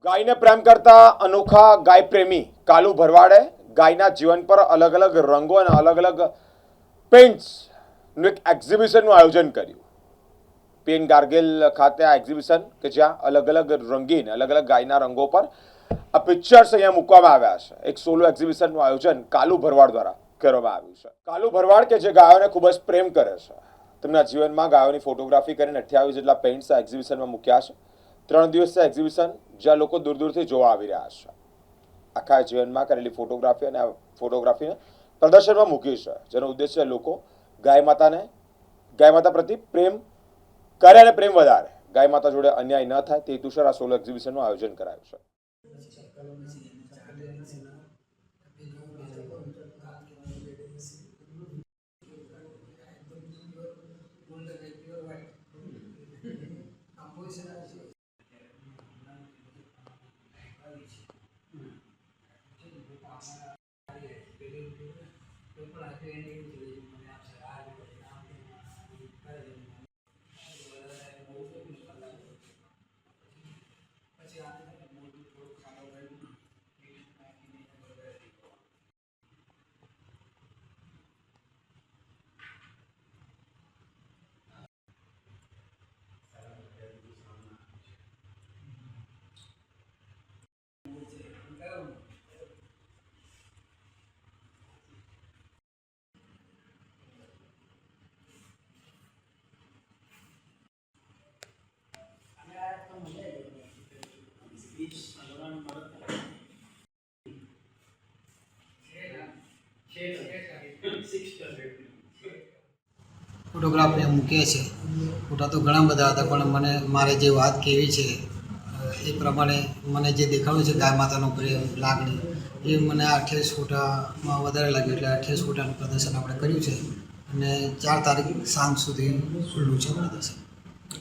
ગાયને પ્રેમ કરતા અનોખા ગાય પ્રેમી કાલુ ભરવાડે ગાયના જીવન પર અલગ અલગ રંગો અને અલગ અલગ પેઇન્ટ્સનું એક એક્ઝિબિશનનું આયોજન કર્યું. પેન ગાર્ગિલ ખાતે આ એક્ઝિબિશન કે જ્યાં અલગ અલગ રંગીન અલગ અલગ ગાયના રંગો પર આ પિક્ચર્સ અહીંયા મૂકવામાં આવ્યા છે. એક સોલો એક્ઝિબિશનનું આયોજન કાલુ ભરવાડ દ્વારા કરવામાં આવ્યું છે. કાલુ ભરવાડ કે જે ગાયોને ખૂબ જ પ્રેમ કરે છે, તેમના જીવનમાં ગાયોની ફોટોગ્રાફી કરીને 28 જેટલા પેઇન્ટ્સ આ એક્ઝિબિશનમાં મૂક્યા છે. 3 દિવસના એક્ઝિબિશન જ્યાં લોકો દૂર દૂરથી જોવા આવી રહ્યા છે. આખા જીવનમાં કરેલી ફોટોગ્રાફી અને આ ફોટોગ્રાફીને પ્રદર્શનમાં મૂકી છે, જેનો ઉદ્દેશ્ય લોકો ગાય માતા પ્રતિ પ્રેમ કરે અને પ્રેમ વધારે, ગાય માતા જોડે અન્યાય ન થાય તે હેતુસર આ સોલો એક્ઝિબિશનનું આયોજન કરાયું છે. ફોટોગ્રાફને મૂકીએ છીએ. ફોટા તો ઘણા બધા હતા, પણ મારે જે વાત કહેવી છે એ પ્રમાણે મને જે દેખાડ્યું છે ગાય માતાનો પ્રેમ લાગણી, એ મને 28 ફોટામાં વધારે લાગ્યું. એટલે 28 ફોટાનું પ્રદર્શન આપણે કર્યું છે અને 4 તારીખ સાંજ સુધી ખુલ્લું છે પ્રદર્શન.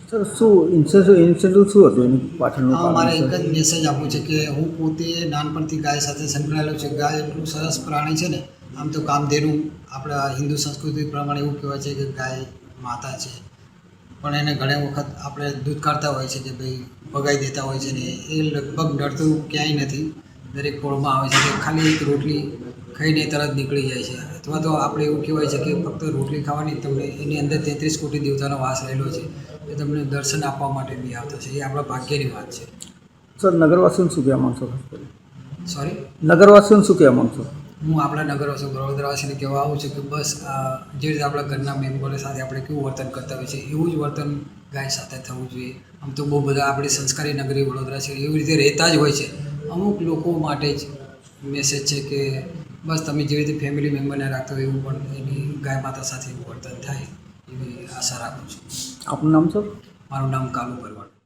સર, શું ઇન્સિડન્ટ શું હતું એની પાછળનું? મારે એક જ મેસેજ આપવું છે કે હું પોતે નાનપણથી ગાય સાથે સંકળાયેલો છું. ગાય એટલું સરસ પ્રાણી છે ને, આમ તો કામધેનુ આપણા હિન્દુ સંસ્કૃતિ પ્રમાણે એવું કહેવાય છે કે ગાય માતા છે, પણ એને ઘણી વખત આપણે દૂધ કાઢતા હોય છે કે ભાઈ ભગાઈ દેતા હોય છે ને એ લગભગ ડરતું ક્યાંય નથી. દરેક કોળમાં આવે છે કે ખાલી એક રોટલી ખાઈને તરત નીકળી જાય છે, અથવા તો આપણે એવું કહેવાય છે કે ફક્ત રોટલી ખાવાની તમને એની અંદર 33 કોટી દેવતાનો વાસ રહેલો છે, એ તમને દર્શન આપવા માટે બી આવતા છે. એ આપણા ભાગ્યની વાત છે. સર, નગરવાસીઓને શું કહેવા માંગશો? સોરી, નગરવાસીઓને શું કહેવા માંગશો? હું આપણા નગરવાસી વડોદરાવાસીને કહેવા આવું છું કે બસ જે રીતે આપણા ઘરના મેમ્બરો સાથે આપણે કેવું વર્તન કરતા હોય છે એવું જ વર્તન ગાય સાથે થવું જોઈએ. આમ તો બહુ બધા આપણી સંસ્કારી નગરી વડોદરા છે, એવી રીતે રહેતા જ હોય છે. અમુક લોકો માટે જ મેસેજ છે કે બસ તમે જે રીતે ફેમિલી મેમ્બરને રાખતા હોય એવું પણ એની ગાય માતા સાથે એવું વર્તન થાય એવી આશા રાખું છું. આપનું નામ સર? મારું નામ કાલુ ભરવાડ.